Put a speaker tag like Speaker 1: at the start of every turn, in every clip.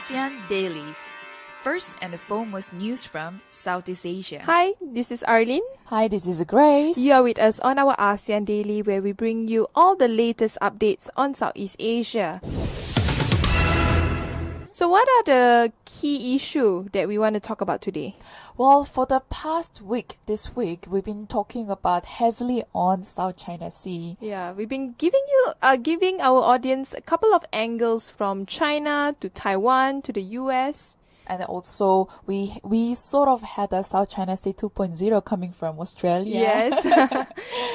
Speaker 1: ASEAN Dailies. First and the foremost news from Southeast Asia.
Speaker 2: Hi, this is Arlene.
Speaker 3: Hi, this is Grace.
Speaker 2: You are with us on our ASEAN Daily, where we bring you all the latest updates on Southeast Asia. So what are the key issues that we want to talk about today?
Speaker 3: Well, for the past week, this week, we've been talking about heavily on South China Sea.
Speaker 2: Yeah, we've been giving our audience a couple of angles from China to Taiwan to the US.
Speaker 3: And also, we sort of had a South China Sea 2.0 coming from Australia.
Speaker 2: Yes.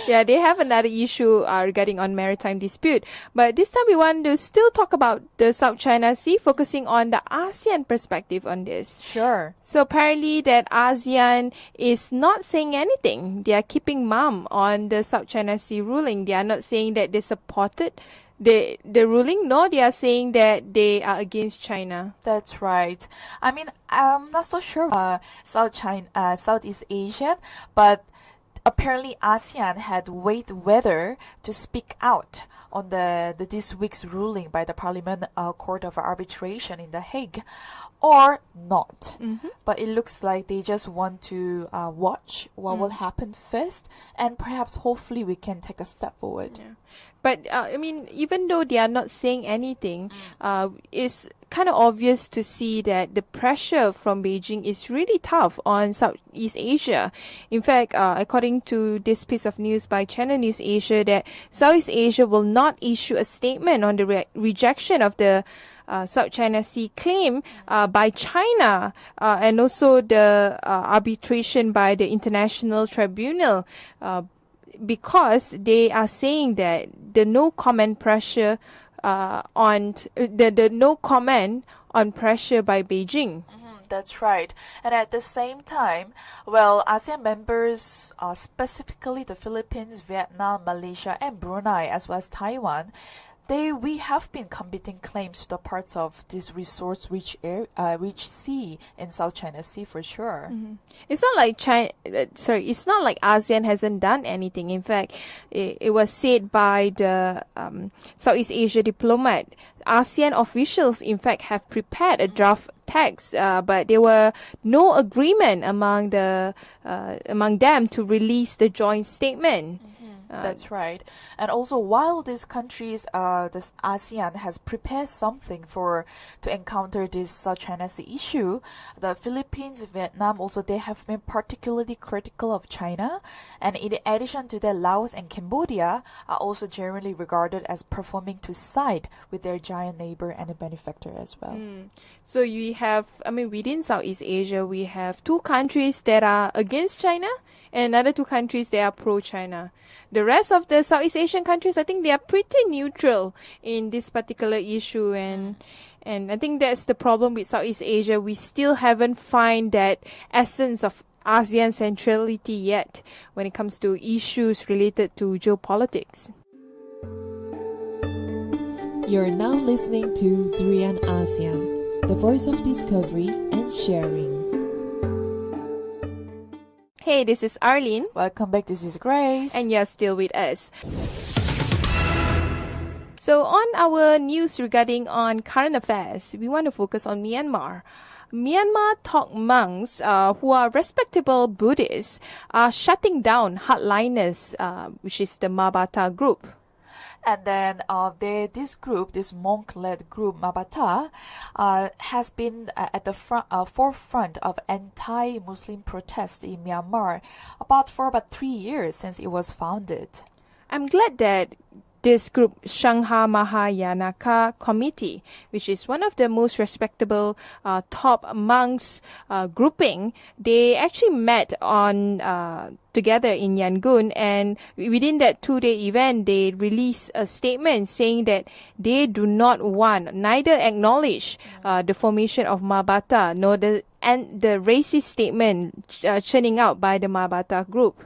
Speaker 2: Yeah, they have another issue regarding on maritime dispute. But this time we want to still talk about the South China Sea, focusing on the ASEAN perspective on this.
Speaker 3: Sure.
Speaker 2: So apparently that ASEAN is not saying anything. They are keeping mum on the South China Sea ruling. They are not saying that they supported the ruling. No, they are saying that they are against China.
Speaker 3: That's right. I mean, I'm not so sure Southeast Asian, but apparently ASEAN had wait whether to speak out on this week's ruling by the Parliament Court of Arbitration in The Hague or not. Mm-hmm. But it looks like they just want to watch what will happen first, and perhaps hopefully we can take a step forward.
Speaker 2: Yeah. But, I mean, even though they are not saying anything, it's kind of obvious to see that the pressure from Beijing is really tough on Southeast Asia. In fact, according to this piece of news by Channel News Asia, that Southeast Asia will not issue a statement on the rejection of the South China Sea claim by China and also the arbitration by the International Tribunal, because they are saying that the no comment pressure on the no comment on pressure by Beijing.
Speaker 3: That's right. And at the same time, well, ASEAN members, specifically the Philippines, Vietnam, Malaysia, and Brunei, as well as Taiwan, we have been competing claims to the parts of this resource-rich sea in South China Sea for sure.
Speaker 2: Mm-hmm. It's not like it's not like ASEAN hasn't done anything. In fact, it was said by the Southeast Asia diplomat. ASEAN officials, in fact, have prepared a draft text, but there were no agreement among them to release the joint statement.
Speaker 3: That's right. And also, while these countries, this ASEAN has prepared something to encounter this South China Sea issue, the Philippines, Vietnam, also they have been particularly critical of China. And in addition to that, Laos and Cambodia are also generally regarded as performing to side with their giant neighbor and a benefactor as well.
Speaker 2: So you have, within Southeast Asia, we have two countries that are against China and another two countries that are pro-China. The rest of the Southeast Asian countries, I think they are pretty neutral in this particular issue, and I think that's the problem with Southeast Asia. We still haven't found that essence of ASEAN centrality yet when it comes to issues related to geopolitics.
Speaker 4: You're now listening to Durian ASEAN, the voice of discovery and sharing.
Speaker 2: Hey, this is Arlene.
Speaker 3: Welcome back, this is Grace.
Speaker 2: And you're still with us. So on our news regarding on current affairs, we want to focus on Myanmar. Myanmar top monks who are respectable Buddhists are shutting down hardliners, which is the Mabata group.
Speaker 3: And then this monk-led group, Mabata, has been at the forefront of anti-Muslim protests in Myanmar for about 3 years since it was founded.
Speaker 2: I'm glad that this group, Sangha Mahayanaka Committee, which is one of the most respectable top monks grouping, they actually met on together in Yangon, and within that 2-day event, they released a statement saying that they do not neither acknowledge the formation of Mabata nor the racist statement churning out by the Mabata group.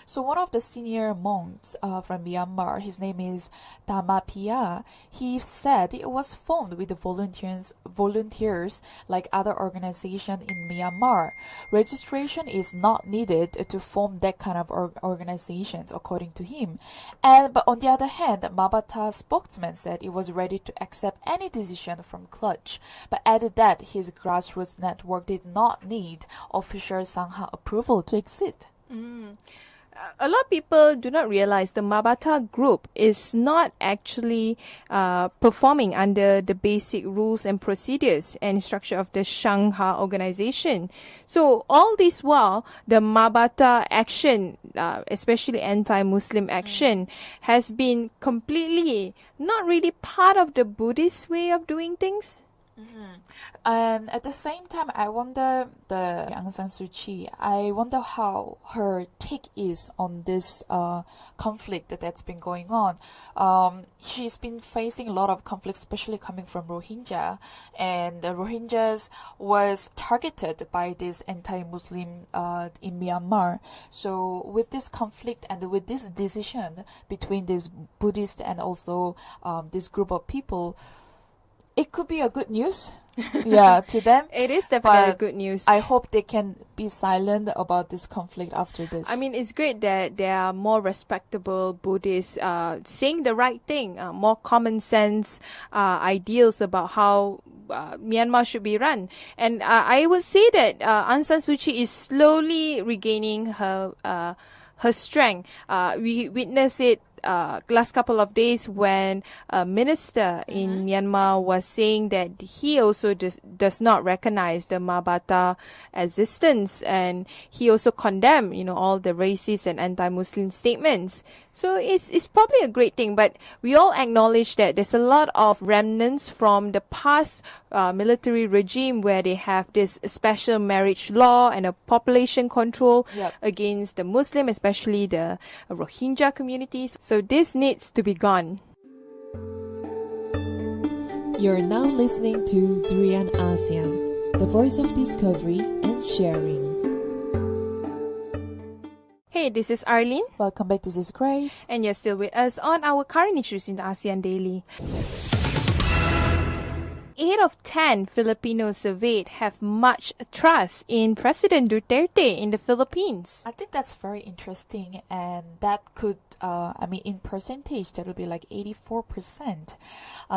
Speaker 3: So one of the senior monks from Myanmar, his name is Tamapia, he said it was formed with the volunteers like other organizations in Myanmar. Registration is not needed to form that kind of organizations, according to him. But on the other hand, Mabata spokesman said it was ready to accept any decision from Clutch, but added that his grassroots network did not need official Sangha approval to exist.
Speaker 2: A lot of people do not realize the Mabata group is not actually performing under the basic rules and procedures and structure of the Sangha organization. So all this while, the Mabata action, especially anti-Muslim action, has been completely not really part of the Buddhist way of doing things.
Speaker 3: And at the same time, I wonder Aung San Suu Kyi, I wonder how her take is on this conflict that's been going on. She's been facing a lot of conflict, especially coming from Rohingya, and the Rohingyas was targeted by this anti-Muslim in Myanmar. So with this conflict and with this decision between this Buddhist and also this group of people, it could be a good news, to them.
Speaker 2: It is definitely good news.
Speaker 3: I hope they can be silent about this conflict after this.
Speaker 2: I mean, it's great that there are more respectable Buddhists saying the right thing, more common sense ideals about how Myanmar should be run. And I would say that Aung San Suu Kyi is slowly regaining her strength. We witnessed it last couple of days when a minister in Myanmar was saying that he also does not recognize the Mabata existence, and he also condemned, all the racist and anti-Muslim statements. So it's probably a great thing, but we all acknowledge that there's a lot of remnants from the past military regime where they have this special marriage law and a population control against the Muslim, especially the Rohingya communities. So this needs to be gone.
Speaker 4: You're now listening to Durian ASEAN, the voice of discovery and sharing.
Speaker 2: Hey, this is Arlene.
Speaker 3: Welcome back, this is Grace.
Speaker 2: And you're still with us on our current issues in the ASEAN Daily. 8 of 10 Filipinos surveyed have much trust in President Duterte in the Philippines.
Speaker 3: I think that's very interesting, and that could, in percentage, that would be like 84%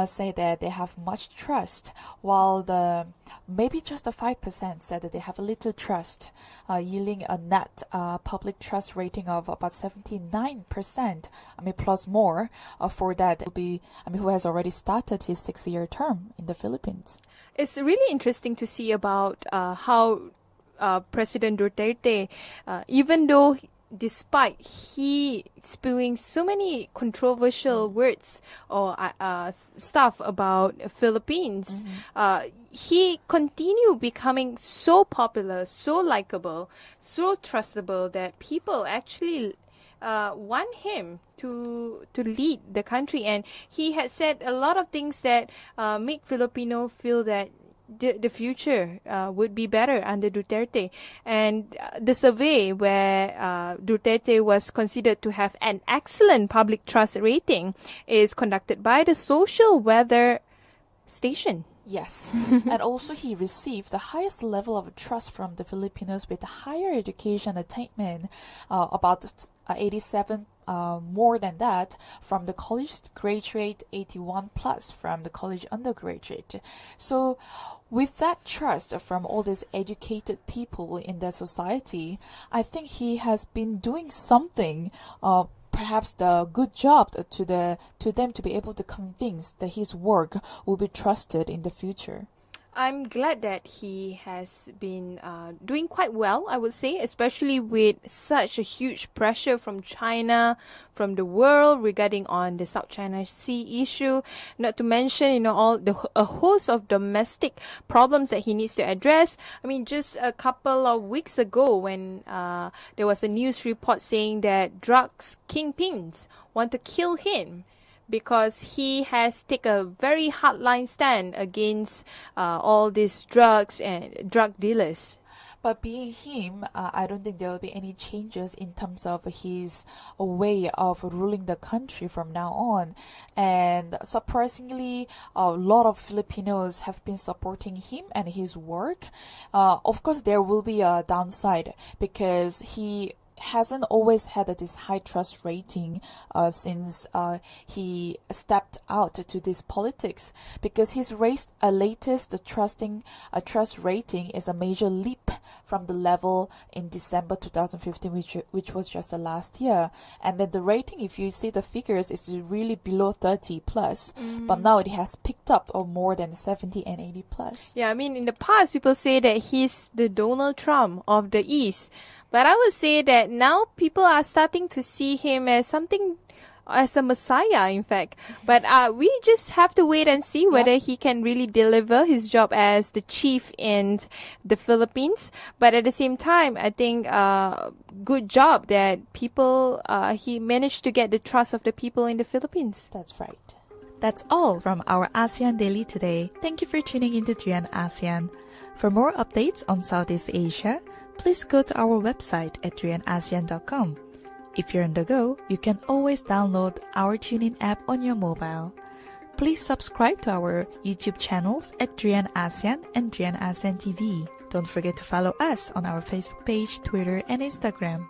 Speaker 3: say that they have much trust, while maybe just the 5% said that they have a little trust, yielding a net public trust rating of about 79%. Plus more for that will be, who has already started his 6-year term in the Philippines.
Speaker 2: It's really interesting to see about how President Duterte, even though despite he spewing so many controversial words or stuff about Philippines, he continued becoming so popular, so likable, so trustable that people actually want him to lead the country. And he had said a lot of things that make Filipino feel that the future would be better under Duterte. And the survey where Duterte was considered to have an excellent public trust rating is conducted by the Social Weather Station.
Speaker 3: Yes, and also he received the highest level of trust from the Filipinos with higher education attainment, about 87 more than that from the college graduate, 81 plus from the college undergraduate. So with that trust from all these educated people in the society, I think he has been doing something, perhaps the good job to them to be able to convince that his work will be trusted in the future.
Speaker 2: I'm glad that he has been doing quite well, I would say, especially with such a huge pressure from China, from the world regarding on the South China Sea issue. Not to mention, a host of domestic problems that he needs to address. Just a couple of weeks ago when there was a news report saying that drugs kingpins want to kill him, because he has taken a very hardline stand against all these drugs and drug dealers.
Speaker 3: But being him, I don't think there will be any changes in terms of his way of ruling the country from now on. And surprisingly, a lot of Filipinos have been supporting him and his work. Of course, there will be a downside because he hasn't always had this high trust rating since he stepped out to this politics, because his latest trust rating is a major leap from the level in December 2015, which was just last year. And then the rating, if you see the figures, is really below 30 plus, but now it has picked up of more than 70 and 80 plus.
Speaker 2: Yeah, I mean, in the past, people say that he's the Donald Trump of the East. But I would say that now people are starting to see him as as a messiah, in fact. But we just have to wait and see whether he can really deliver his job as the chief in the Philippines. But at the same time, I think good job that he managed to get the trust of the people in the Philippines.
Speaker 3: That's right.
Speaker 1: That's all from our ASEAN Daily today. Thank you for tuning into 3 ASEAN. For more updates on Southeast Asia, please go to our website at 3ASEAN.com. If you're on the go, you can always download our TuneIn app on your mobile. Please subscribe to our YouTube channels at 3 ASEAN and 3 ASEAN TV. Don't forget to follow us on our Facebook page, Twitter, and Instagram.